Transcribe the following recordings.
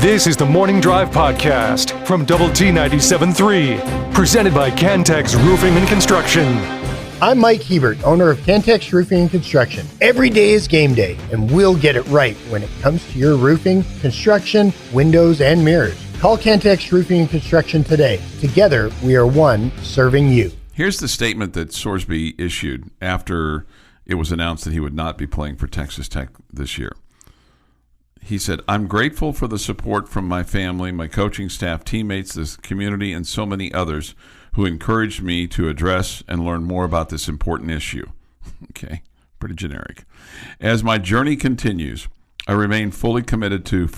This is the Morning Drive Podcast from Double T 97.3, presented by Cantex Roofing and Construction. I'm Mike Hebert, owner of Cantex Roofing and Construction. Every day is game day, and we'll get it right when it comes to your roofing, construction, windows, and mirrors. Call Cantex Roofing and Construction today. Together, we are one serving you. Here's the statement that Sorsby issued after it was announced that he would not be playing for Texas Tech this year. He said, "I'm grateful for the support from my family, my coaching staff, teammates, this community, and so many others who encouraged me to address and learn more about this important issue." Okay, pretty generic. "As my journey continues, I remain fully committed to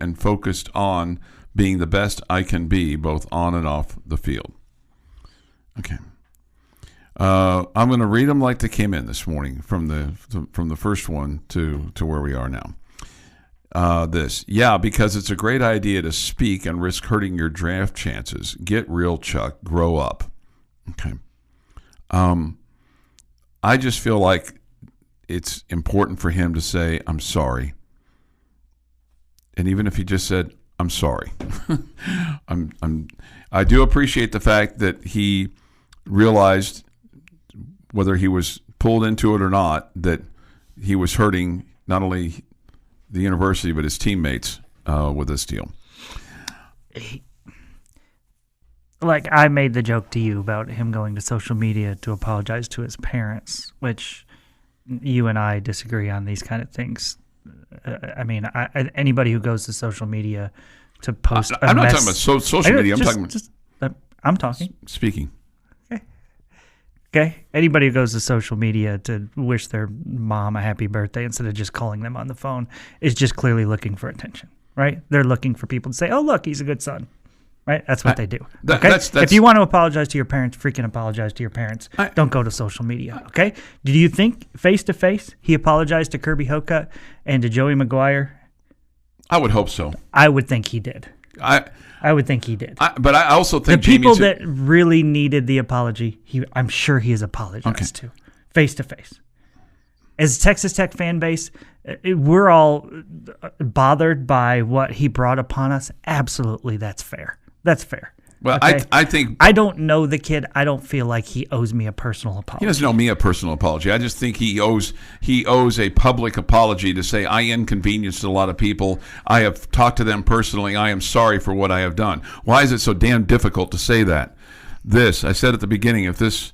and focused on being the best I can be, both on and off the field." Okay. I'm going to read them like they came in this morning from the first one to where we are now. Because it's a great idea to speak and risk hurting your draft chances. Get real, Chuck. Grow up. Okay. I just feel like it's important for him to say, "I'm sorry." And even if he just said, "I'm sorry," I do appreciate the fact that he realized, whether he was pulled into it or not, that he was hurting not only the university but his teammates with this deal. Like, I made the joke to you about him going to social media to apologize to his parents, which you and I disagree on these kind of things. Anybody who goes to social media to post I'm not talking about social media. I'm talking. Speaking. Okay. Anybody who goes to social media to wish their mom a happy birthday instead of just calling them on the phone is just clearly looking for attention, right? They're looking for people to say, "Oh, look, he's a good son." Right? That's what they do. Okay. If you want to apologize to your parents, freaking apologize to your parents. Don't go to social media. Okay. Do you think face to face he apologized to Kirby Hocutt and to Joey McGuire? I would hope so. I would think he did. I would think he did. But I also think the people that really needed the apology, I'm sure he has apologized to, face to face. As Texas Tech fan base, we're all bothered by what he brought upon us. Absolutely, that's fair. That's fair. Well, okay? I think I don't know the kid. I don't feel like he owes me a personal apology. He doesn't owe me a personal apology. I just think he owes a public apology to say, "I inconvenienced a lot of people. I have talked to them personally. I am sorry for what I have done." Why is it so damn difficult to say that? I said at the beginning, that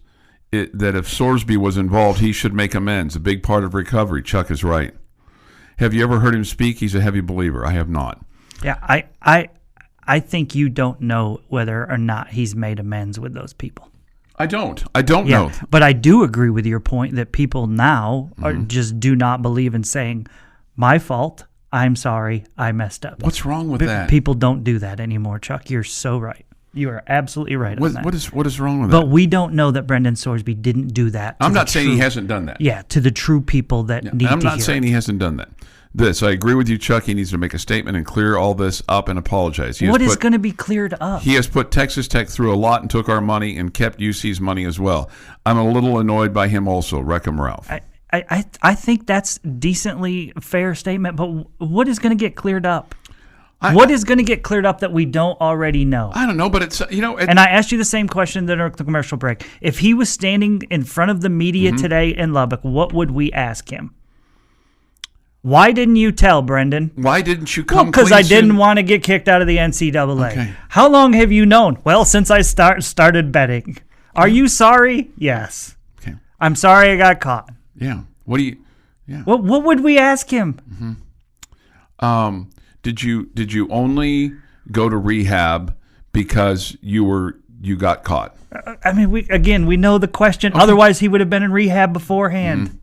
if Sorsby was involved, he should make amends. A big part of recovery. Chuck is right. Have you ever heard him speak? He's a heavy believer. I have not. Yeah, I think you don't know whether or not he's made amends with those people. I don't know. But I do agree with your point that people now just do not believe in saying, "My fault, I'm sorry, I messed up." What's wrong with that? People don't do that anymore, Chuck. You're so right. You are absolutely right on that. What is wrong with that? But we don't know that Brendan Sorsby didn't do that. I'm not saying he hasn't done that. Yeah, to the true people that need to hear I'm not saying he hasn't done that. I agree with you, Chuck. He needs to make a statement and clear all this up and apologize. What is going to be cleared up? He has put Texas Tech through a lot and took our money and kept UC's money as well. I'm a little annoyed by him also. Wreck-em Ralph. I think that's decently fair statement, but what is going to get cleared up? What is going to get cleared up that we don't already know? I don't know, but it's, and I asked you the same question during the commercial break. If he was standing in front of the media today in Lubbock, what would we ask him? Why didn't you tell, Brendan? Why didn't you come? Because I didn't want to get kicked out of the NCAA. Okay. How long have you known? Well, since I started betting. Are you sorry? Yes. Okay. I'm sorry I got caught. Yeah. What do you? Yeah. What would we ask him? Did you only go to rehab because you got caught? We know the question. Okay. Otherwise, he would have been in rehab beforehand.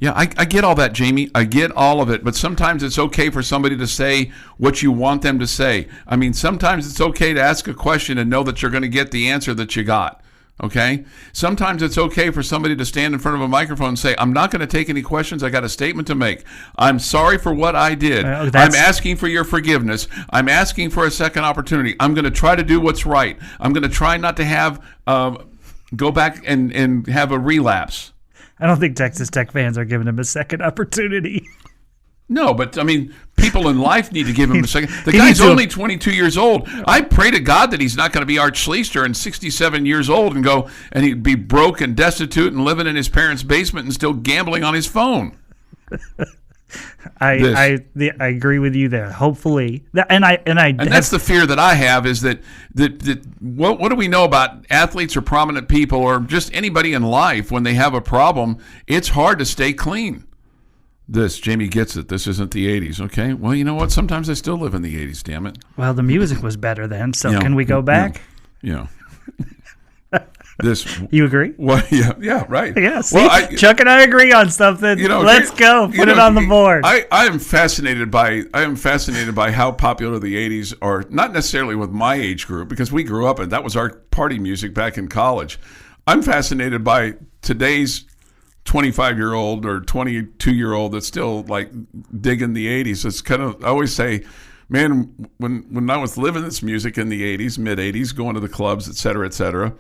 Yeah, I get all that, Jamie. I get all of it. But sometimes it's okay for somebody to say what you want them to say. Sometimes it's okay to ask a question and know that you're going to get the answer that you got. Okay? Sometimes it's okay for somebody to stand in front of a microphone and say, "I'm not going to take any questions. I got a statement to make. I'm sorry for what I did. I'm asking for your forgiveness. I'm asking for a second opportunity. I'm going to try to do what's right. I'm going to try not to have go back and have a relapse." I don't think Texas Tech fans are giving him a second opportunity. No, but I mean, people in life need to give him a second. The guy's only 22 years old. I pray to God that he's not going to be Art Schleister and 67 years old and he'd be broke and destitute and living in his parents' basement and still gambling on his phone. I agree with you there. Hopefully, and that's the fear that I have is that what do we know about athletes or prominent people or just anybody in life when they have a problem? It's hard to stay clean. Jamie gets it. This isn't the 80s, okay? Well, you know what? Sometimes I still live in the 80s, damn it. Well, the music was better then, so can we go back? Yeah. You agree? Well, yeah, right. Yeah, see, Chuck and I agree on something. Let's go. Put it on the board. I am fascinated by how popular the 80s are, not necessarily with my age group, because we grew up and that was our party music back in college. I'm fascinated by today's 25-year-old or 22-year-old that's still like digging the 80s. It's kind of, I always say, man, when I was living this music in the 80s, mid 80s, going to the clubs, et cetera,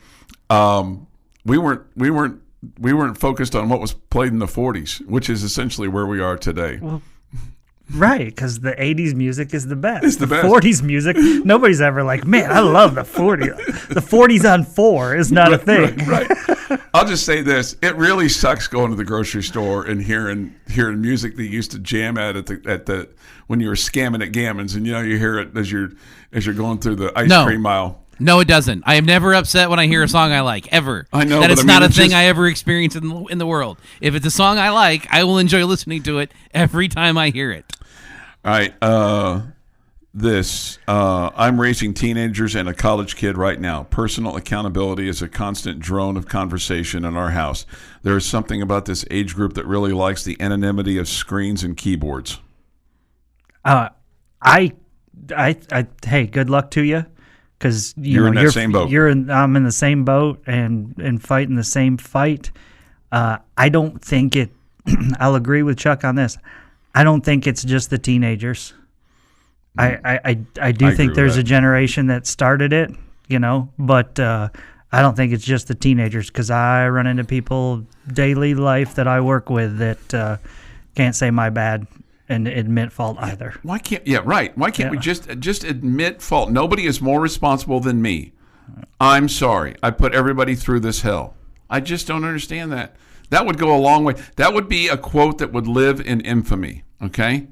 we weren't focused on what was played in the 40s, which is essentially where we are today. Well, right, because the 80s music is the best. It's the best. 40s music, nobody's ever like, man, I love the 40s. The 40s on 4 is not a thing. Right. I'll just say this: it really sucks going to the grocery store and hearing music that you used to jam at the when you were scamming at Gammon's, and you hear it as you're going through the ice cream aisle. No, it doesn't. I am never upset when I hear a song I like, ever. I know that it's not a thing I ever experience in the world. If it's a song I like, I will enjoy listening to it every time I hear it. All right. I'm raising teenagers and a college kid right now. Personal accountability is a constant drone of conversation in our house. There is something about this age group that really likes the anonymity of screens and keyboards. Hey, good luck to you. Because you're in that same boat. I'm in the same boat and fighting the same fight. I don't think it. I'll agree with Chuck on this. I don't think it's just the teenagers. I do think there's a generation that started it, but I don't think it's just the teenagers because I run into people daily life that I work with that can't say my bad and admit fault either. Why can't we just admit fault? Nobody is more responsible than me. I'm sorry. I put everybody through this hell. I just don't understand that. That would go a long way. That would be a quote that would live in infamy, okay?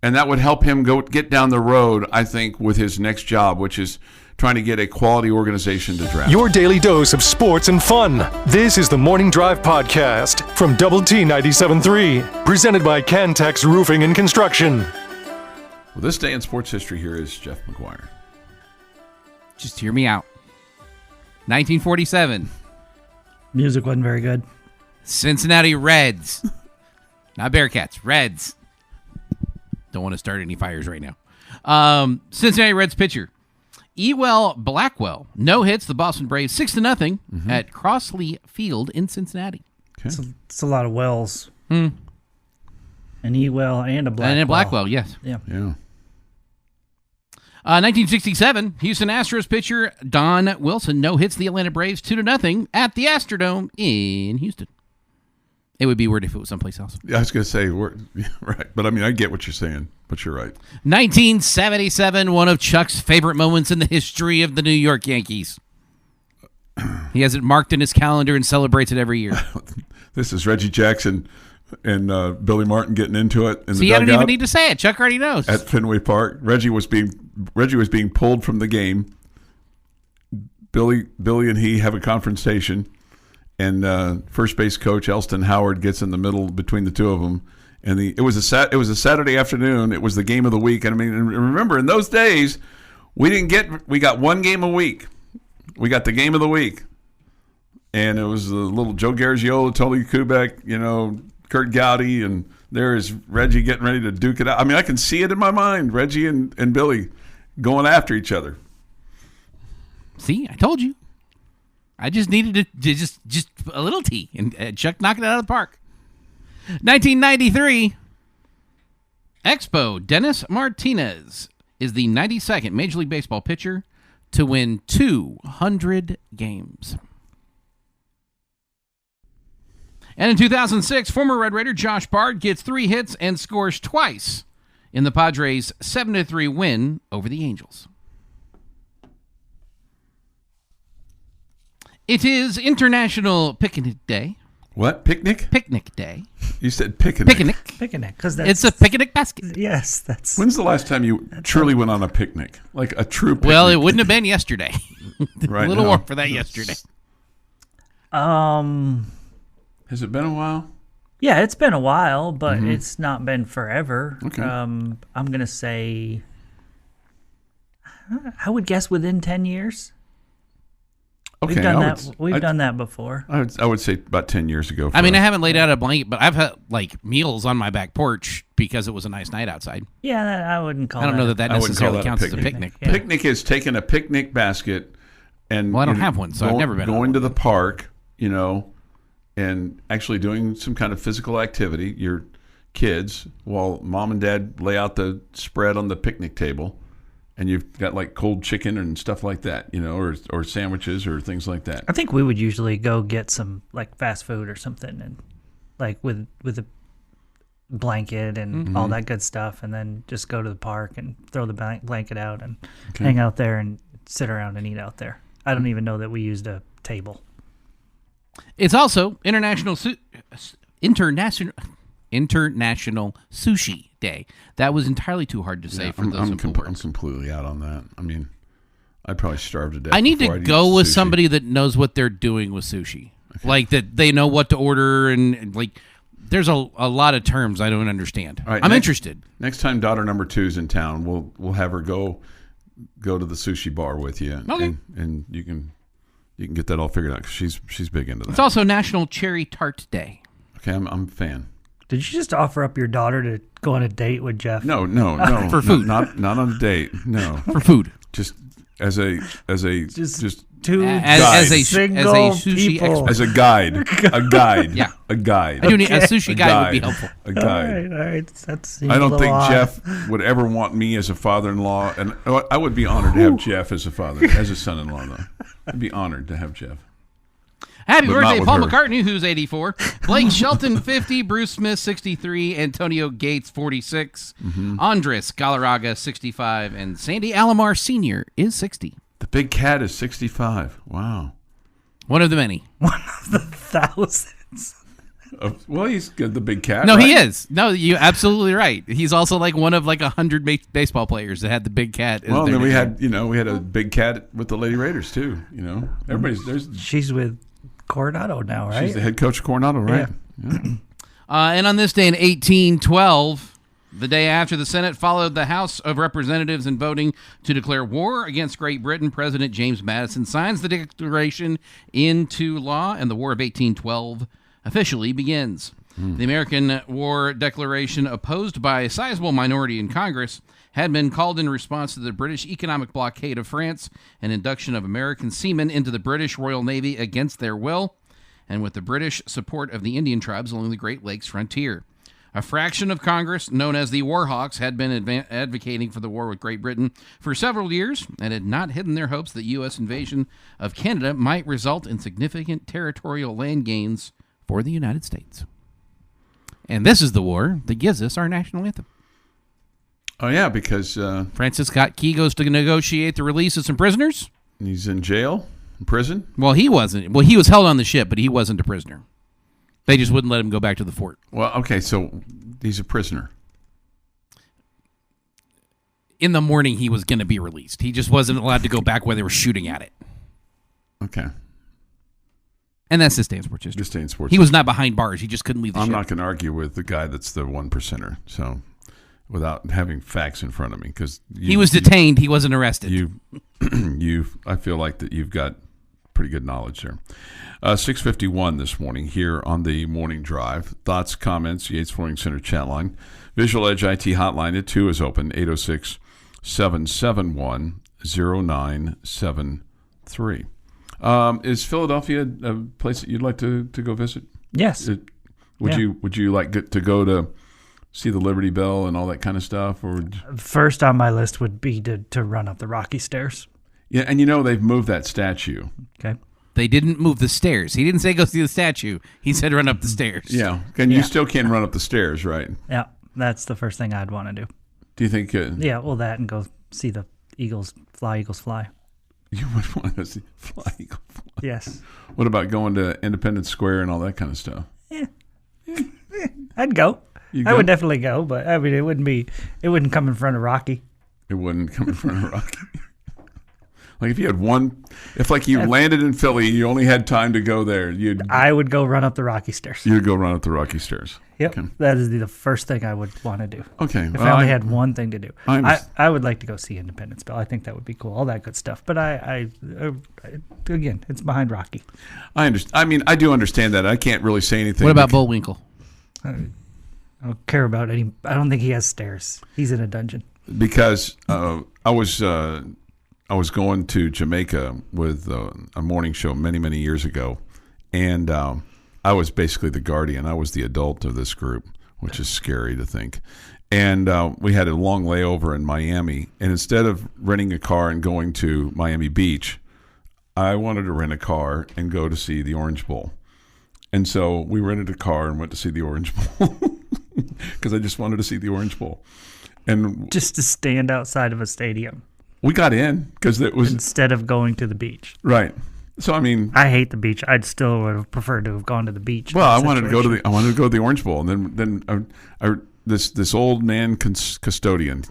And that would help him get down the road, I think, with his next job, which is trying to get a quality organization to draft. Your daily dose of sports and fun. This is the Morning Drive Podcast from Double T 97.3, presented by Cantex Roofing and Construction. Well, this day in sports history here is Jeff McGuire. Just hear me out. 1947. Music wasn't very good. Cincinnati Reds. Not Bearcats, Reds. Don't want to start any fires right now. Cincinnati Reds pitcher Ewell Blackwell no hits the Boston Braves 6-0 at Crossley Field in Cincinnati. Okay. It's a lot of Wells. An Ewell and a Blackwell. And a Blackwell, yes. Yeah. 1967, Houston Astros pitcher Don Wilson no hits the Atlanta Braves 2-0 at the Astrodome in Houston. It would be weird if it was someplace else. Yeah, I was going to say, right. But I mean, I get what you're saying, but you're right. 1977, one of Chuck's favorite moments in the history of the New York Yankees. He has it marked in his calendar and celebrates it every year. This is Reggie Jackson and Billy Martin getting into it in the dugout. I don't even need to say it. Chuck already knows. At Fenway Park, Reggie was being pulled from the game. Billy and he have a confrontation. And first base coach Elston Howard gets in the middle between the two of them, and it was a Saturday afternoon. It was the game of the week, and I mean, remember in those days, we got one game a week. We got the game of the week, and it was the little Joe Garagiola, Tony Kubek, Kurt Gowdy, and there is Reggie getting ready to duke it out. I mean, I can see it in my mind, Reggie and Billy going after each other. See, I told you. I just needed to just a little tea, and Chuck knocked it out of the park. 1993, Expo Dennis Martinez is the 92nd Major League Baseball pitcher to win 200 games. And in 2006, former Red Raider Josh Bard gets 3 hits and scores twice in the Padres' 7-3 win over the Angels. It is International Picnic Day. What? Picnic? Picnic Day. You said picnic. Picnic, because It's a picnic basket. Yes, that's. When's the last time you truly went on a picnic? Like a true picnic? Well, it wouldn't have been yesterday. Right a little now. warm for that yesterday. Has it been a while? Yeah, it's been a while, but it's not been forever. Okay. I'm gonna say, I would guess within 10 years. Okay, We've done that. We've done that before. I would say about 10 years ago. I mean, I haven't laid out a blanket, but I've had like meals on my back porch because it was a nice night outside. Yeah, I wouldn't call. I don't know that I wouldn't necessarily call that counts as a picnic. Yeah. Picnic is taking a picnic basket and Well, I don't have one, so I've never been on going one. to the park, and actually doing some kind of physical activity. Your kids, while mom and dad lay out the spread on the picnic table, and you've got like cold chicken and stuff like that, or sandwiches or things like that. I think we would usually go get some like fast food or something, and like with a blanket and all that good stuff, and then just go to the park and throw the blanket out and hang out there and sit around and eat out there. I don't even know that we used a table. It's also International Sushi Day. That was entirely too hard to say for those simple I'm words. completely out on that. I mean, I'd probably starve to death. I need before to I'd go eat with sushi. somebody that knows what they're doing with sushi. Like that they know what to order and like there's a lot of terms I don't understand. All right, I'm interested. Next time daughter number 2's in town, we'll have her go to the sushi bar with you. Okay. And you can get that all figured out 'cause she's big into that. It's also National Cherry Tart Day. Okay, I'm a fan. Did you just offer up your daughter to go on a date with Jeff? No. For food. Not on a date. No. For food. Just as a just Two As a single sushi people. expert. as a guide. A guide. Yeah. A guide. I do need a sushi guide would be helpful. A guide. All right. That's I don't think Jeff would ever want me as a father-in-law, and I would be honored to have Jeff as a son-in-law. Though I'd be honored to have Jeff. Happy But not birthday, with Paul her. McCartney, who's 84. Blake Shelton, 50. Bruce Smith, 63. Antonio Gates, 46. Andres Galarraga, 65. And Sandy Alomar Sr. is 60. The big cat is 65. Wow. One of the many. Thousands. Well, he's good. The big cat. No, right? he is. No, you're absolutely right. He's also like one of like 100 baseball players that had the big cat. As Well, their then we nickname. had a big cat with the Lady Raiders too. Everybody's She's with Coronado now, right? she's the head coach of Coronado, right? Yeah. And on this day in 1812, the day after the Senate followed the House of Representatives in voting to declare war against Great Britain, President James Madison signs the declaration into law, and the War of 1812 officially begins. The American War Declaration, opposed by a sizable minority in Congress, had been called in response to the British economic blockade of France and induction of American seamen into the British Royal Navy against their will, and with the British support of the Indian tribes along the Great Lakes frontier. A fraction of Congress, known as the Warhawks, had been advocating for the war with Great Britain for several years and had not hidden their hopes that U.S. invasion of Canada might result in significant territorial land gains for the United States. And this is the war that gives us our national anthem. Oh yeah, because Francis Scott Key goes to negotiate the release of some prisoners. he's in jail, in prison. Well, he wasn't. Well, he was held on the ship, but he wasn't a prisoner. They just wouldn't let him go back to the fort. Well, okay, so he's a prisoner. In the morning, he was going to be released. He just wasn't allowed to go back where they were shooting at it. Okay, And that's his day in sports history. just staying sports. He was not behind bars. He just couldn't leave the I'm ship. not going to argue with the guy that's the 1%er. So, without having facts in front of me, because He was detained. He wasn't arrested. I feel like that you've got pretty good knowledge there. 6:51 this morning here on the morning drive. Thoughts, comments, Yates Flooring Center chat line. Visual Edge IT hotline at 2 is open, 806-771-0973. Is Philadelphia a place that you'd like to go visit? Yes. Would Yeah. you like to go to see the Liberty Bell and all that kind of stuff? Or First on my list would be to run up the Rocky Stairs. yeah, and they've moved that statue. Okay. They didn't move the stairs. He didn't say go see the statue. He said run up the stairs. Yeah, and you still can't run up the stairs, right? Yeah, that's the first thing I'd want to do. Do you think? Yeah, well, that and go see the Eagles fly. You would want to see fly eagle fly. Yes. What about going to Independence Square and all that kind of stuff? Yeah. I'd go. I would definitely go, but I mean, it wouldn't come in front of Rocky. It wouldn't come in front of Rocky. Like if you had you landed in Philly, you only had time to go there. I would go run up the Rocky stairs. You'd go run up the Rocky stairs. Yep, okay. That is the first thing I would want to do. Okay, if I only had one thing to do, I would like to go see Independence Bell. I think that would be cool, all that good stuff. But I again, it's behind Rocky. I understand. I mean, I do understand that. I can't really say anything. What about Bullwinkle? I don't care about any. I don't think he has stairs. He's in a dungeon. Because I was going to Jamaica with a morning show many years ago, and I was basically the guardian. I was the adult of this group, which is scary to think. And we had a long layover in Miami, and instead of renting a car and going to Miami Beach, I wanted to rent a car and go to see the Orange Bowl. And so we rented a car and went to see the Orange Bowl because I just wanted to see the Orange Bowl. And just to stand outside of a stadium. We got in because it was instead of going to the beach. Right. So I mean, I hate the beach. I'd still would have preferred to have gone to the beach. Well, I wanted to go to the Orange Bowl, and then this old man custodian,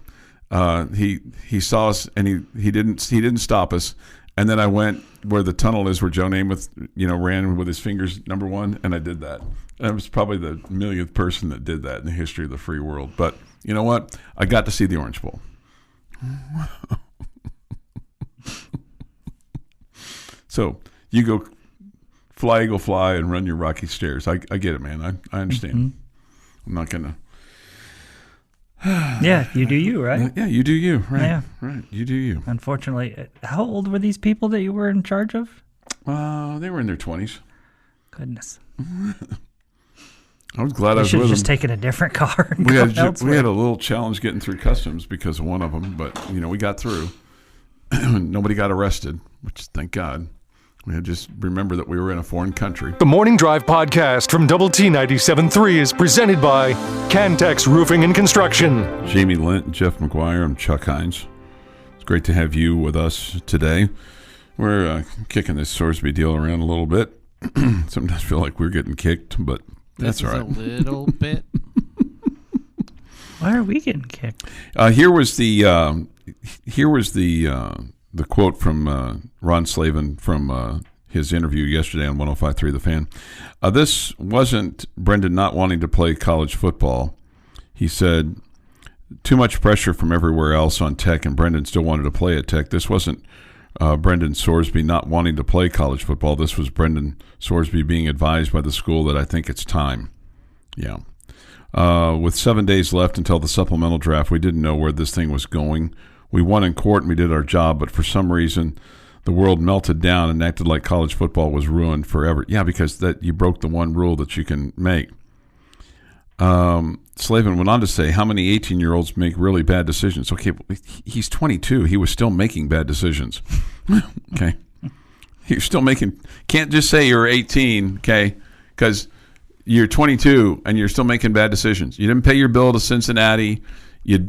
he saw us and he didn't stop us, and then I went where the tunnel is where Joe Namath ran with his fingers number one, and I did that. And I was probably the millionth person that did that in the history of the free world. But you know what? I got to see the Orange Bowl. So you go fly, eagle fly, and run your rocky stairs. I get it, man. I understand. Mm-hmm. I'm not going to. Yeah, you do you, right? Yeah, you do you. Right. Yeah. Right. You do you. Unfortunately, how old were these people that you were in charge of? They were in their 20s. Goodness. I was glad I was with them. Should have just taken a different car. And we had a little challenge getting through customs because of one of them, but we got through. Nobody got arrested, which thank God. We had just remember that we were in a foreign country. The Morning Drive podcast from Double T 97.3 is presented by Cantex Roofing and Construction. Jamie Lent, Jeff McGuire, and Chuck Heinz. It's great to have you with us today. We're kicking this Sorsby deal around a little bit. Sometimes I feel like we're getting kicked, but that's all right. A little bit. Why are we getting kicked? Here was the quote from Ron Slavin from his interview yesterday on 105.3 The Fan. This wasn't Brendan not wanting to play college football. He said, too much pressure from everywhere else on Tech, and Brendan still wanted to play at Tech. This wasn't Brendan Sorsby not wanting to play college football. This was Brendan Sorsby being advised by the school that I think it's time. Yeah. With 7 days left until the supplemental draft, we didn't know where this thing was going. We won in court and we did our job, but for some reason, the world melted down and acted like college football was ruined forever. Yeah, because that you broke the one rule that you can make. Slavin went on to say, how many 18-year-olds make really bad decisions? Okay, he's 22. He was still making bad decisions. Okay. You're still making, can't just say you're 18, okay, because you're 22 and you're still making bad decisions. You didn't pay your bill to Cincinnati. You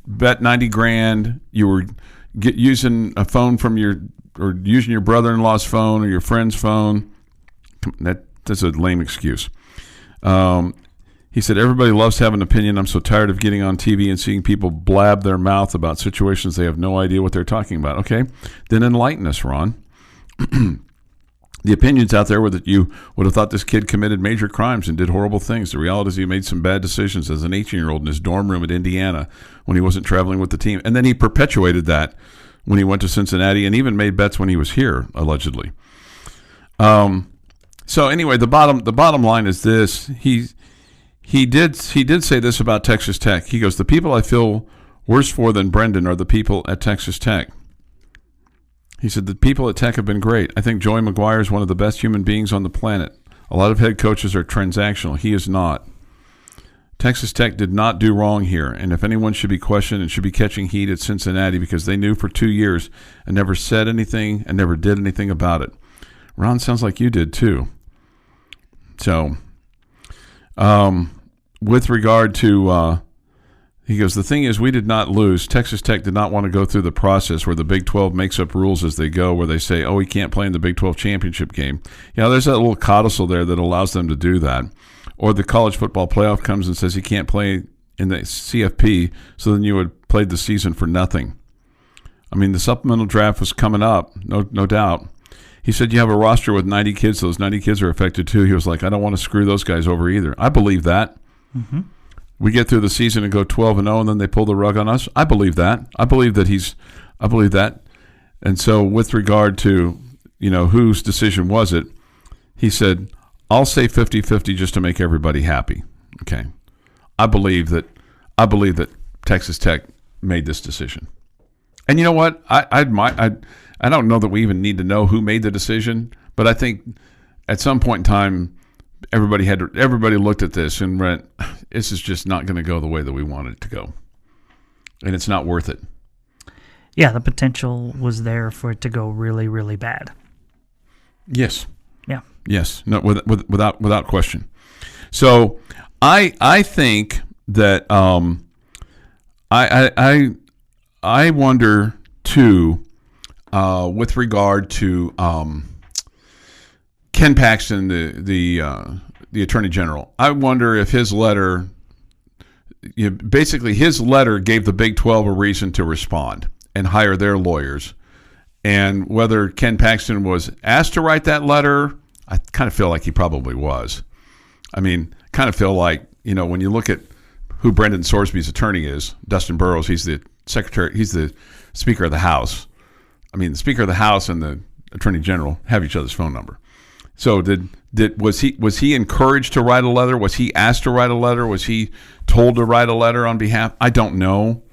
bet $90,000. You were using a phone using your brother-in-law's phone or your friend's phone. That's a lame excuse. He said, everybody loves having an opinion. I'm so tired of getting on TV and seeing people blab their mouth about situations they have no idea what they're talking about. Okay, then enlighten us, Ron. The opinions out there were that you would have thought this kid committed major crimes and did horrible things. The reality is he made some bad decisions as an 18-year-old in his dorm room at Indiana when he wasn't traveling with the team. And then he perpetuated that when he went to Cincinnati and even made bets when he was here, allegedly. So anyway, the bottom line is this. He did say this about Texas Tech. He goes, the people I feel worse for than Brendan are the people at Texas Tech. He said, the people at Tech have been great. I think Joey McGuire is one of the best human beings on the planet. A lot of head coaches are transactional. He is not. Texas Tech did not do wrong here, and if anyone should be questioned and should be catching heat at Cincinnati because they knew for 2 years and never said anything and never did anything about it. Ron, sounds like you did too. So, with regard to, he goes, the thing is, we did not lose. Texas Tech did not want to go through the process where the Big 12 makes up rules as they go, where they say, oh, he can't play in the Big 12 championship game. There's that little codicil there that allows them to do that. Or the college football playoff comes and says he can't play in the CFP, so then you would play the season for nothing. I mean, the supplemental draft was coming up, no doubt. He said you have a roster with 90 kids, so those 90 kids are affected too. He was like, I don't want to screw those guys over either. I believe that. Mm-hmm. We get through the season and go 12-0, and then they pull the rug on us. I believe that. I believe that. And so with regard to, whose decision was it, he said, I'll say 50-50 just to make everybody happy. Okay. I believe that Texas Tech made this decision. And you know what? I don't know that we even need to know who made the decision, but I think at some point in time, everybody looked at this and went, this is just not going to go the way that we want it to go. And it's not worth it. Yeah, the potential was there for it to go really, really bad. Yes. Yeah. Yes. No, without question. So I think that I wonder too, with regard to Ken Paxton, the Attorney General. I wonder if his letter, basically his letter gave the Big 12 a reason to respond and hire their lawyers, and whether Ken Paxton was asked to write that letter. I kind of feel like he probably was. I mean, kind of feel like, when you look at who Brendan Sorsby's attorney is, Dustin Burrows, he's the Speaker of the House. I mean, the Speaker of the House and the Attorney General have each other's phone number. So was he encouraged to write a letter? Was he asked to write a letter? Was he told to write a letter on behalf? I don't know.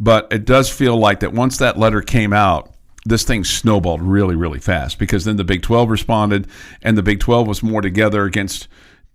But it does feel like that once that letter came out, this thing snowballed really, really fast, because then the Big 12 responded, and the Big 12 was more together against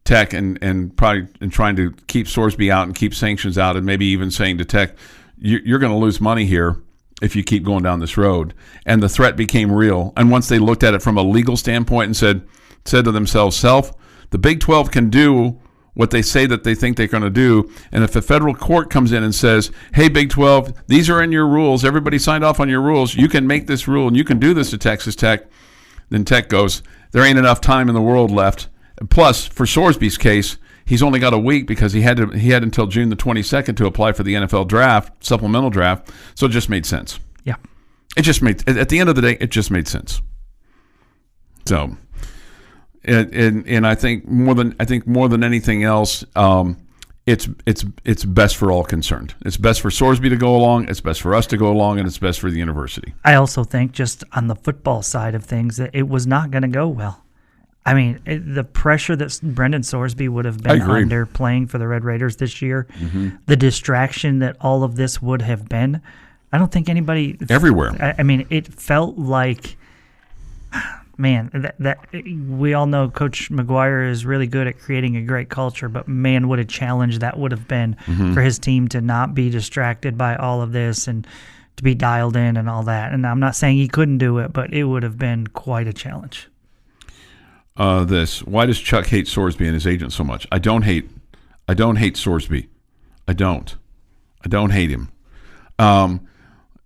Tech and trying to keep Sorsby out and keep sanctions out, and maybe even saying to Tech, you're going to lose money here if you keep going down this road. And the threat became real. And once they looked at it from a legal standpoint and said to themselves, the Big 12 can do what they say that they think they're going to do. And if a federal court comes in and says, hey, Big 12, these are in your rules, everybody signed off on your rules, you can make this rule and you can do this to Texas Tech, then Tech goes, there ain't enough time in the world left. Plus, for Sorsby's case, he's only got a week because he had until June the 22nd to apply for the NFL draft, supplemental draft. So it just made sense. Yeah. It just made, at the end of the day, it just made sense. So, and I think more than anything else, it's best for all concerned. It's best for Sorsby to go along. It's best for us to go along, and it's best for the university. I also think, just on the football side of things, that it was not going to go well. I mean, the pressure that Brendan Sorsby would have been under playing for the Red Raiders this year, the distraction that all of this would have been, I don't think anybody everywhere. I mean, it felt like, man, that we all know Coach McGuire is really good at creating a great culture, but man, what a challenge that would have been for his team to not be distracted by all of this and to be dialed in and all that. And I'm not saying he couldn't do it, but it would have been quite a challenge. Why does Chuck hate Sorsby and his agent so much? I don't hate Sorsby. I don't hate him. Am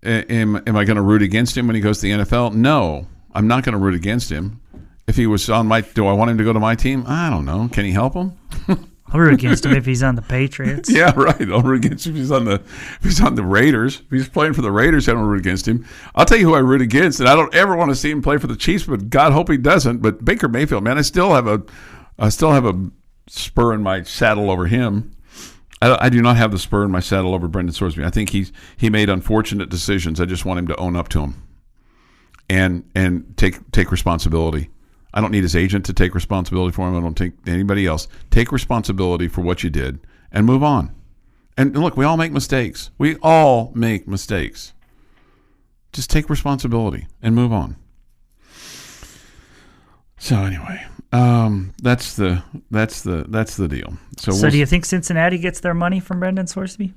I going to root against him when he goes to the NFL? No, I'm not going to root against him. If he was on do I want him to go to my team? I don't know. Can he help him? I'll root against him if he's on the Patriots. Yeah, right. I'll root against him if he's on the Raiders. If he's playing for the Raiders, I don't root against him. I'll tell you who I root against, and I don't ever want to see him play for the Chiefs, but God hope he doesn't. But Baker Mayfield, man, I still have a spur in my saddle over him. I do not have the spur in my saddle over Brendan Sorsby. I think he made unfortunate decisions. I just want him to own up to them and take responsibility. I don't need his agent to take responsibility for him. I don't take anybody else. Take responsibility for what you did and move on. And look, we all make mistakes. We all make mistakes. Just take responsibility and move on. So anyway, that's the deal. So do you think Cincinnati gets their money from Brendan Sorsby?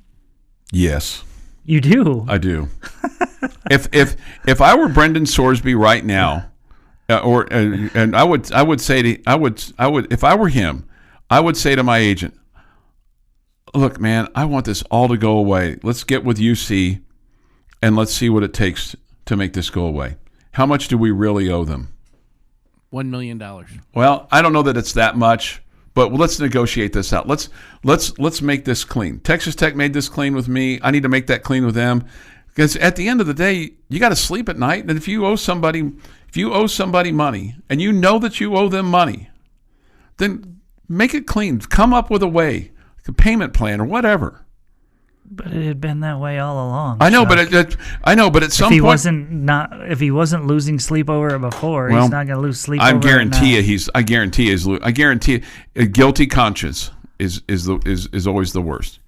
Yes. You do? I do. If I were Brendan Sorsby right now, And I would say if I were him, I would say to my agent, look, man, I want this all to go away. Let's get with UC and let's see what it takes to make this go away. How much do we really owe them? $1 million. Well, I don't know that it's that much, but let's negotiate this out. Let's make this clean. Texas Tech made this clean with me. I need to make that clean with them. Because at the end of the day, you got to sleep at night. And if you owe somebody money and you know that you owe them money, then make it clean. Come up with a way, a payment plan or whatever. But it had been that way all along. I know, Chuck. but at some point, if he wasn't losing sleep over it before, he's not going to lose sleep. I over guarantee it you, I guarantee a guilty conscience is always the worst.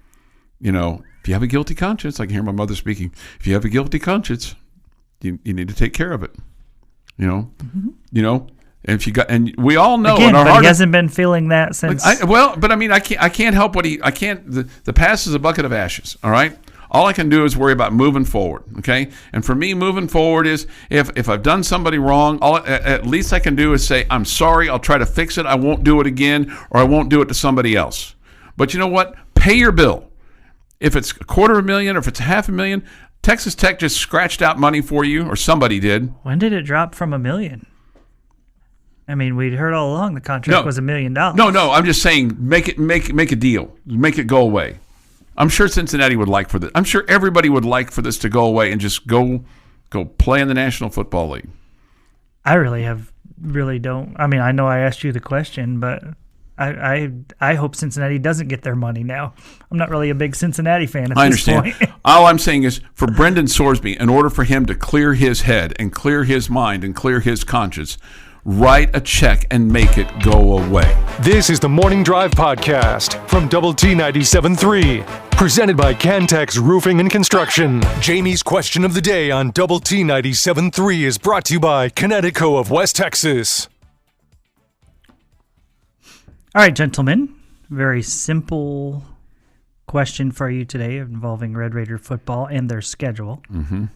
You know, if you have a guilty conscience, I can hear my mother speaking. If you have a guilty conscience, you need to take care of it. You know, and if you got, and we all know again, in our but heart, he hasn't been feeling that since. I can't help I can't. The past is a bucket of ashes. All right. All I can do is worry about moving forward. Okay. And for me, moving forward is if I've done somebody wrong, at least I can do is say, I'm sorry. I'll try to fix it. I won't do it again, or I won't do it to somebody else. But you know what? Pay your bill. If it's $250,000 or if it's $500,000, Texas Tech just scratched out money for you, or somebody did. When did it drop from $1 million? I mean, we'd heard all along the contract was $1 million. No. I'm just saying, make a deal, make it go away. I'm sure Cincinnati would like for this. I'm sure everybody would like for this to go away and just go play in the National Football League. I really don't. I mean, I know I asked you the question, but I hope Cincinnati doesn't get their money now. I'm not really a big Cincinnati fan at this point. I understand. All I'm saying is, for Brendan Sorsby, in order for him to clear his head and clear his mind and clear his conscience, write a check and make it go away. This is the Morning Drive Podcast from Double T 97.3, presented by Cantex Roofing and Construction. Jamie's question of the day on Double T 97.3 is brought to you by Connecticut of West Texas. All right, gentlemen, very simple question for you today involving Red Raider football and their schedule. Mm-hmm.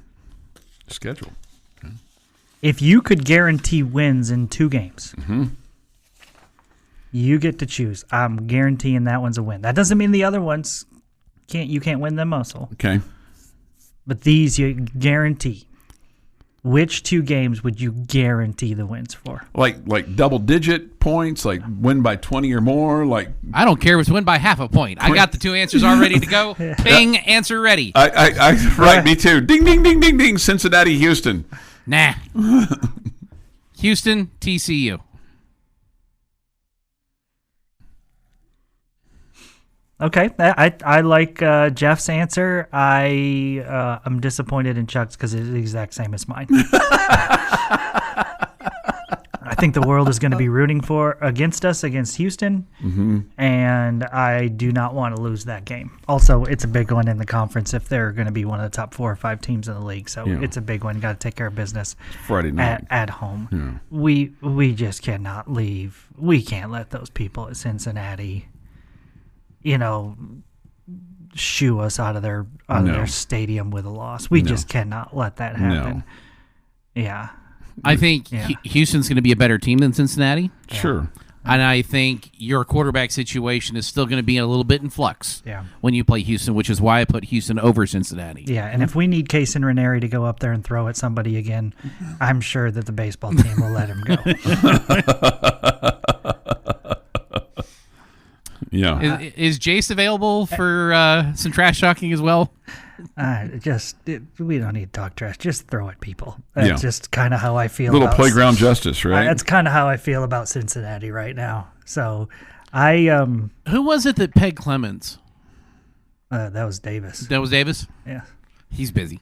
Schedule. Okay. If you could guarantee wins in 2 games, you get to choose. I'm guaranteeing that one's a win. That doesn't mean the other ones you can't win them also. Okay. But these you guarantee. Which 2 games would you guarantee the wins for? Like double-digit points, like win by 20 or more, like... I don't care if it's win by half a point. I got the 2 answers all ready to go. Bing, answer ready. Right, me too. Ding, ding, ding, ding, ding. Cincinnati, Houston. Nah. Houston, TCU. Okay, I like Jeff's answer. I'm disappointed in Chuck's because it's the exact same as mine. I think the world is going to be rooting against Houston, and I do not want to lose that game. Also, it's a big one in the conference if they're going to be one of the top 4 or 5 teams in the league. So it's a big one. Got to take care of business Friday night at home. Yeah. We just cannot leave. We can't let those people at Cincinnati, shoo us out of their stadium with a loss. We just cannot let that happen. No. Yeah. I think Houston's going to be a better team than Cincinnati. Yeah. Sure. And I think your quarterback situation is still going to be a little bit in flux when you play Houston, which is why I put Houston over Cincinnati. Yeah, and if we need Case and Ranieri to go up there and throw at somebody again, I'm sure that the baseball team will let him go. Yeah. Is Jace available for some trash talking as well? We don't need to talk trash. Just throw at people. That's just kind of how I feel. Little playground justice, right? That's kind of how I feel about Cincinnati right now. So, who was it that pegged Clemens? That was Davis. That was Davis? Yeah. He's busy.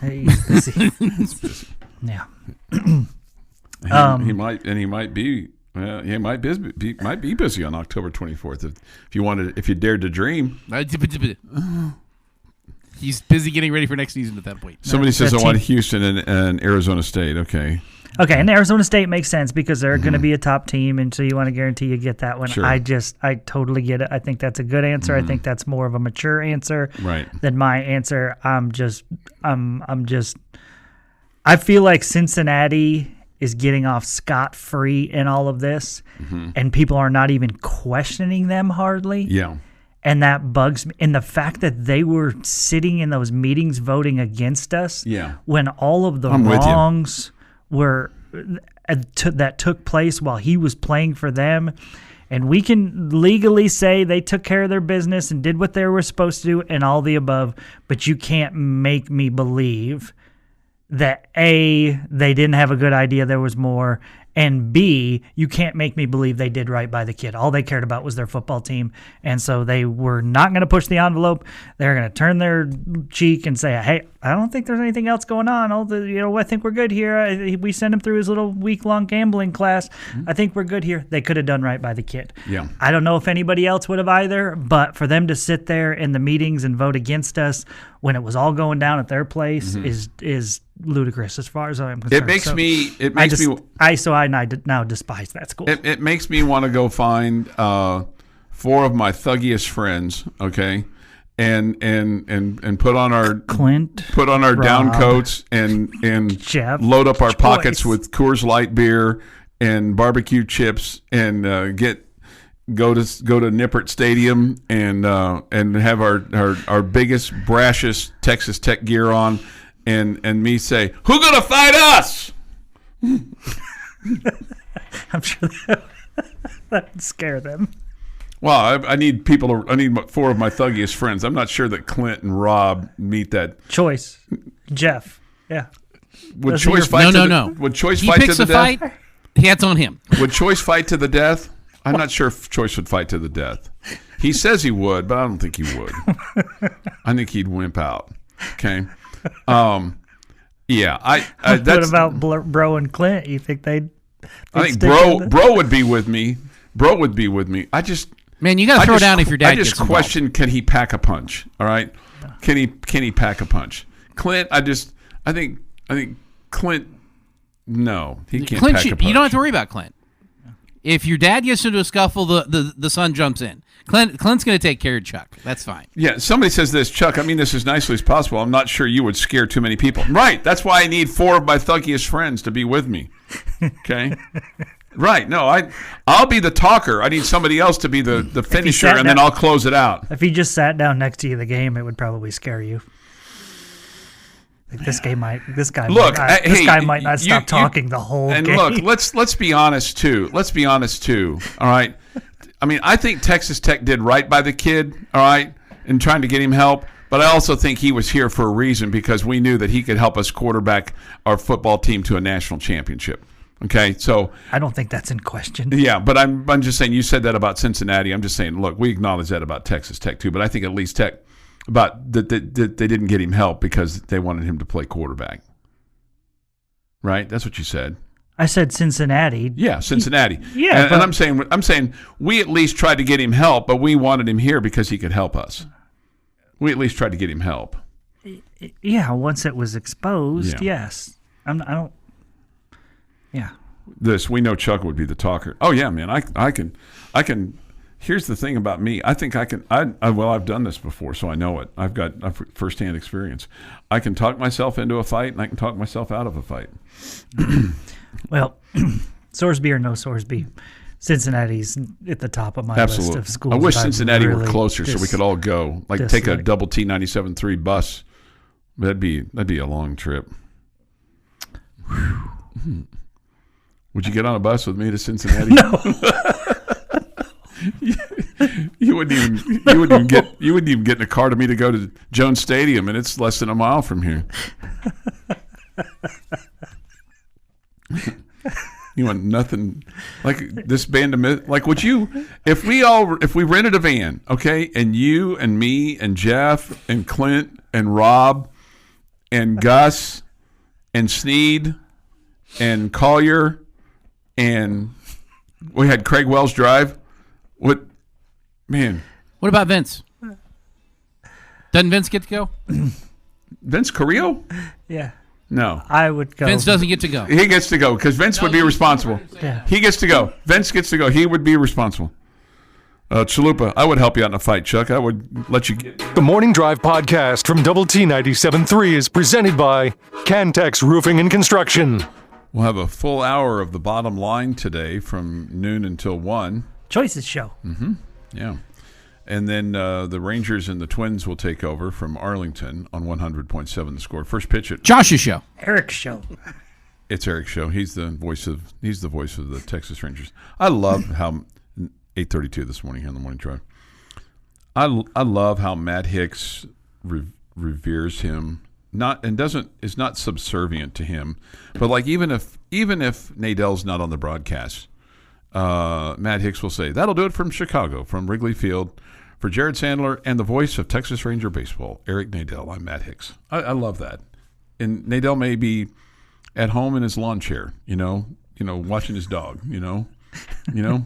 He's busy. Yeah. He might be. Well, he might be busy on October 24th if you dared to dream. He's busy getting ready for next season at that point. Somebody says I want Houston and Arizona State. Okay, and Arizona State makes sense because they're going to be a top team, and so you want to guarantee you get that one. Sure. I totally get it. I think that's a good answer. I think that's more of a mature answer than my answer. I feel like Cincinnati is getting off scot-free in all of this, and people are not even questioning them hardly. Yeah. And that bugs me. And the fact that they were sitting in those meetings voting against us when all of the wrongs were that took place while he was playing for them. And we can legally say they took care of their business and did what they were supposed to do and all the above, but you can't make me believe that A, they didn't have a good idea there was more, and B, you can't make me believe they did right by the kid. All they cared about was their football team, and so they were not going to push the envelope. They're going to turn their cheek and say, hey, I don't think there's anything else going on. I think we're good here. We sent him through his little week-long gambling class. I think we're good here. They could have done right by the kid. Yeah. I don't know if anybody else would have either, but for them to sit there in the meetings and vote against us when it was all going down at their place is ludicrous as far as I'm concerned. I now despise that school. It makes me want to go find 4 of my thuggiest friends, okay, and put on our Rob, down coats and Jeff, load up our Joyce. pockets with Coors Light beer and barbecue chips and go to Nippert Stadium and have our biggest, brashest Texas Tech gear on. And me say, who gonna fight us? I'm sure that would scare them. Well, I need 4 of my thuggiest friends. I'm not sure that Clint and Rob meet that. Choice. Jeff. Yeah. Would Choice fight? No. Would Choice He fight picks to the a death? fight. That's on him. Would Choice fight to the death? I'm not sure if Choice would fight to the death. He says he would, but I don't think he would. I think he'd wimp out. Okay. Yeah. What about Bro and Clint? You think they'd I think Bro would be with me. Bro would be with me. Man, you got to throw down if your dad gets I just question, can he pack a punch? All right? Can he pack a punch? Clint, I think Clint, no, he can't pack a punch. You don't have to worry about Clint. If your dad gets into a scuffle, the son jumps in. Clint's going to take care of Chuck. That's fine. Yeah, somebody says this, Chuck, I mean this as nicely as possible. I'm not sure you would scare too many people. Right, that's why I need 4 of my thuggiest friends to be with me. Okay? Right, no, I'll be the talker. I need somebody else to be the finisher, and then I'll close it out. If he just sat down next to you the game, it would probably scare you. Like this guy might not stop talking the whole game. And look, let's be honest too. All right. I mean, I think Texas Tech did right by the kid, all right, in trying to get him help. But I also think he was here for a reason because we knew that he could help us quarterback our football team to a national championship. Okay, so I don't think that's in question. Yeah, but I'm just saying you said that about Cincinnati. I'm just saying, look, we acknowledge that about Texas Tech too. But I think at least Tech about that they didn't get him help because they wanted him to play quarterback. Right? That's what you said. I said Cincinnati. Yeah, Cincinnati. Yeah, and I'm saying we at least tried to get him help, but we wanted him here because he could help us. We at least tried to get him help. Yeah, once it was exposed, yes. I don't. Yeah. We know Chuck would be the talker. Oh yeah, man. I can. Here's the thing about me. I think I can. I've done this before, so I know it. I've got firsthand experience. I can talk myself into a fight, and I can talk myself out of a fight. Well, Sorsby or no Sorsby, Cincinnati's at the top of my list of schools. I wish Cincinnati were closer so we could all go. Like take a double T 97.3 bus. That'd be a long trip. Would you get on a bus with me to Cincinnati? No. You wouldn't even get in a car to me to go to Jones Stadium, and it's less than a mile from here. You want nothing like this band of like? Would you if we rented a van, okay, and you and me and Jeff and Clint and Rob and Gus and Sneed and Collier and we had Craig Wells drive. What about Vince? Doesn't Vince get to go? Vince Carrillo? Yeah. No. I would go. Vince doesn't get to go. He gets to go because Vince would be responsible. Yeah. He gets to go. Vince gets to go. He would be responsible. Chalupa, I would help you out in a fight, Chuck. I would let you get. The Morning Drive podcast from Double T 97.3 is presented by Cantex Roofing and Construction. We'll have a full hour of the bottom line today from noon until 1. Choices show. Yeah. And then the Rangers and the Twins will take over from Arlington on 100.7 The Score. First pitch at Josh's show. Eric's show. It's Eric's show. He's the voice of the Texas Rangers. I love how 8:32 this morning here on the Morning Drive. I love how Matt Hicks reveres him. Is not subservient to him, but like even if Nadell's not on the broadcast, Matt Hicks will say, "That'll do it from Chicago, from Wrigley Field, for Jared Sandler and the voice of Texas Ranger baseball, Eric Nadell. I'm Matt Hicks." I love that. And Nadell may be at home in his lawn chair, watching his dog, Yeah,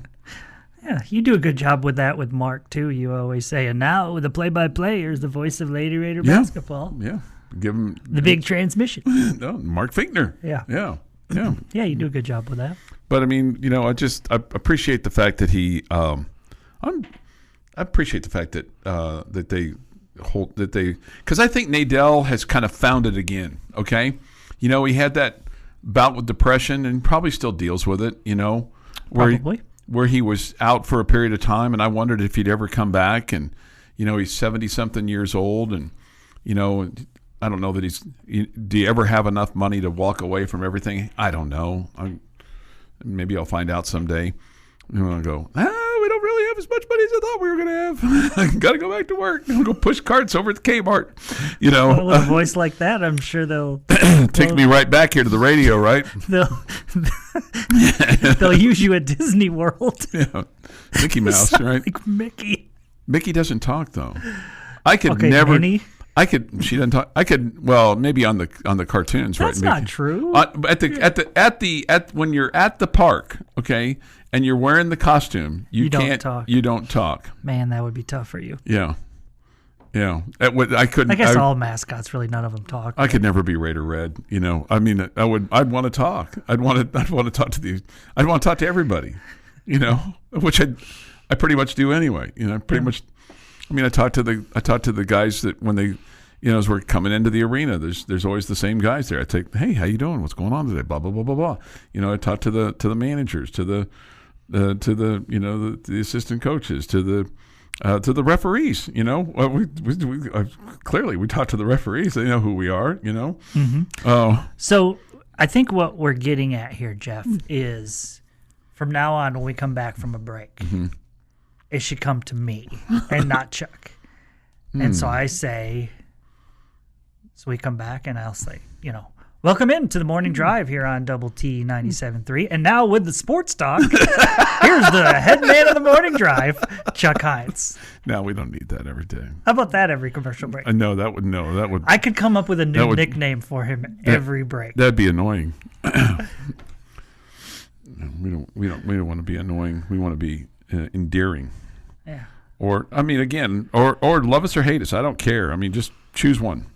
you do a good job with that with Mark too. You always say, "And now the play-by-play is the voice of Lady Raider basketball." Yeah. Give him the big transmission. No, Mark Finkner. Yeah. Yeah, you do a good job with that. But I mean, I appreciate the fact that he. I appreciate the fact that because I think Nadell has kind of found it again. Okay, he had that bout with depression and probably still deals with it. Where he was out for a period of time, and I wondered if he'd ever come back. And he's 70-something years old, and I don't know that do you ever have enough money to walk away from everything? I don't know. Maybe I'll find out someday. I'll go, we don't really have as much money as I thought we were going to have. Got to go back to work. I'll go push carts over at the Kmart. Well, with a voice like that, I'm sure they'll take me right back here to the radio, right? They'll use you at Disney World. Yeah, Mickey Mouse, right? Like Mickey. Mickey doesn't talk though. I could never. Minnie? She doesn't talk. I could. Well, maybe on the cartoons, That's right? That's not true. When you're at the park, okay, and you're wearing the costume, you can't talk. You don't talk. Man, that would be tough for you. Yeah. I couldn't. I guess all mascots, really, none of them talk. I could never be Raider Red. I mean, I'd want to talk. I'd want to talk to I'd want to talk to everybody. Which I pretty much do anyway. Pretty much. I mean, I talked to the guys that when they, as we're coming into the arena, there's always the same guys there. I take, hey, how you doing? What's going on today? Blah blah blah blah blah. I talk to the managers, to the assistant coaches, to the referees. Clearly we talk to the referees. They know who we are. Mm-hmm. So I think what we're getting at here, Jeff, is from now on when we come back from a break. Mm-hmm. It should come to me and not Chuck. And so I say, so we come back and I'll say, welcome into the Morning Drive here on Double T 97.3. And now with the sports talk, here's the head man of the Morning Drive, Chuck Heinz. No, we don't need that every day. How about that every commercial break? That would. I could come up with a new nickname for him every break. That'd be annoying. We don't want to be annoying. We want to be endearing. Yeah. Or I mean, again, or love us or hate us. I don't care. I mean, just choose one.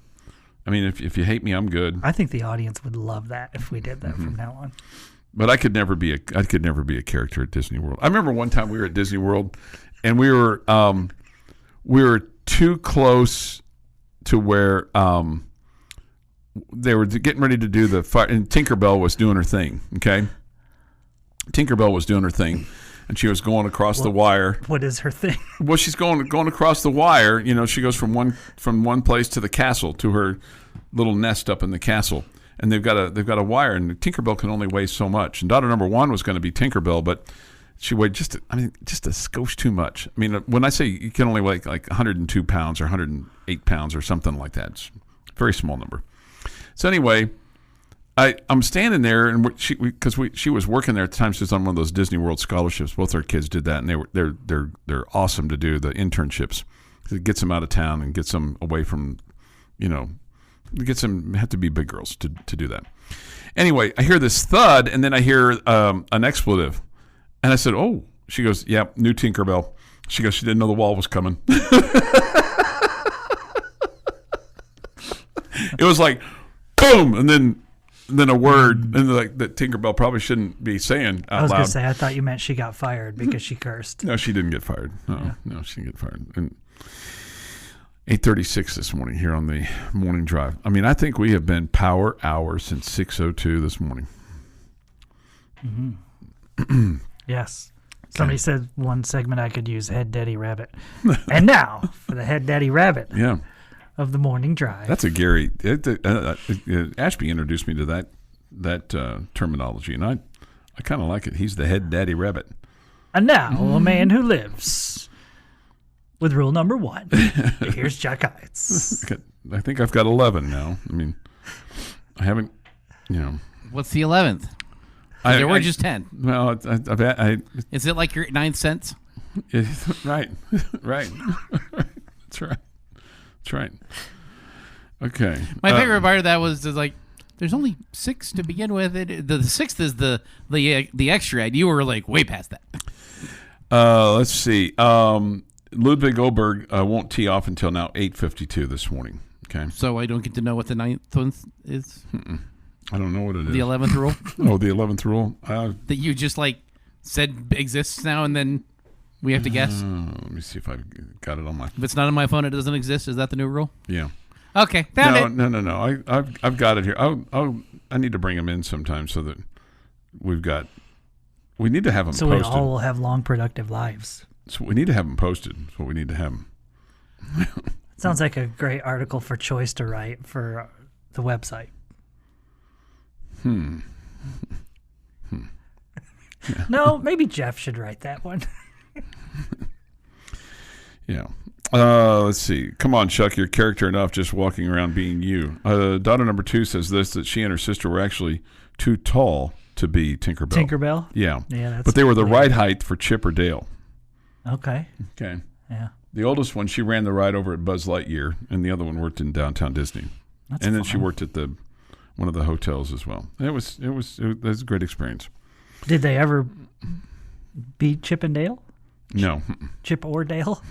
I mean, if you hate me, I'm good. I think the audience would love that if we did that from now on. But I could never be a character at Disney World. I remember one time we were at Disney World, and we were too close to where they were getting ready to do the fire, and Tinkerbell was doing her thing. Okay, Tinkerbell was doing her thing. And she was going across the wire. What is her thing? Well, she's going across the wire. She goes from one place to the castle, to her little nest up in the castle. And they've got a wire, and Tinkerbell can only weigh so much. And daughter number one was going to be Tinkerbell, but she weighed just a skosh too much. I mean, when I say you can only weigh like 102 pounds or 108 pounds or something like that, it's a very small number. So anyway, I'm standing there, and she was working there at the time. She was on one of those Disney World scholarships. Both our kids did that, and they're awesome to do the internships. It gets them out of town and gets them away from, gets them have to be big girls to do that. Anyway, I hear this thud, and then I hear an expletive, and I said, "Oh." She goes, "Yeah, new Tinkerbell." She goes, "She didn't know the wall was coming." It was like, boom, and then a word, and like that Tinkerbell probably shouldn't be saying out loud. I was going to say, I thought you meant she got fired because she cursed. No, she didn't get fired. No, she didn't get fired. And 8:36 this morning here on the Morning Drive. I mean, I think we have been power hour since 6:02 this morning. Yes. Somebody said one segment I could use, Head Daddy Rabbit. And now for the Head Daddy Rabbit Yeah. of the morning drive. That's a Gary. Ashby introduced me to that terminology, and I kind of like it. He's the head daddy rabbit. And now, a man who lives with rule number 1. Here's Jack Heights. I think I've got 11 now. I mean, I haven't, What's the 11th? There were just 10. Well, Is it like your 9th sense? right. That's right. Okay. My favorite part of that was like, there's only 6 to begin with. The 6th is the extra, and you were like way past that. Let's see. Ludwig Oberg won't tee off until now 8:52 this morning. Okay. So I don't get to know what the 9th one is. I don't know what it is. The 11th rule. Oh, the 11th rule. That you just like said exists now, and then we have to guess. Let me see if I got it on my. If it's not on my phone, it doesn't exist. Is that the new rule? Yeah. Okay, found it. No. I've got it here. I need to bring them in sometime so that we need to have them So posted. we all will have long, productive lives. So we need to have them posted. That's what we need to have them. Sounds like a great article for Choice to write for the website. No, maybe Jeff should write that one. Yeah. Let's see. Come on, Chuck. You're character enough just walking around being you. Daughter number 2 says that she and her sister were actually too tall to be Tinkerbell. Tinkerbell? Yeah. That's but they were the weird. right height for Chip or Dale. Okay. Okay. Yeah. The oldest one, she ran the ride over at Buzz Lightyear, and the other one worked in downtown Disney. That's and then fun. she worked at one of the hotels as well. It was a great experience. Did they ever beat Chip and Dale? No. Chip or Dale?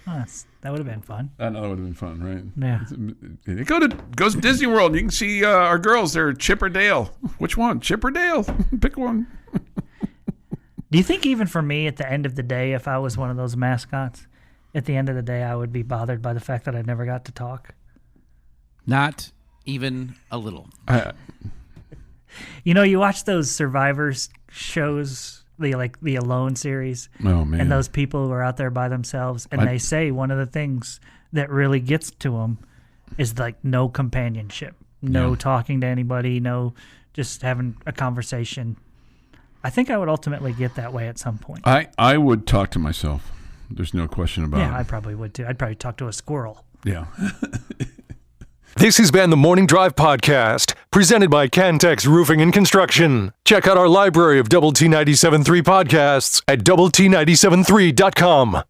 That would have been fun. I know that would have been fun, right? Yeah. Go to Disney World. You can see our girls. They're Chip or Dale. Which one? Chip or Dale? Pick one. Do you think even for me at the end of the day, if I was one of those mascots, at the end of the day, I would be bothered by the fact that I never got to talk? Not even a little. You watch those Survivors shows, the Alone series. Oh, man. And those people who are out there by themselves, and they say one of the things that really gets to them is like no companionship, no talking to anybody, no just having a conversation. I think I would ultimately get that way at some point. I would talk to myself. There's no question about it. Yeah, I probably would too. I'd probably talk to a squirrel. Yeah. This has been the Morning Drive Podcast, presented by Cantex Roofing and Construction. Check out our library of Double T 97.3 podcasts at doublet97.3.com.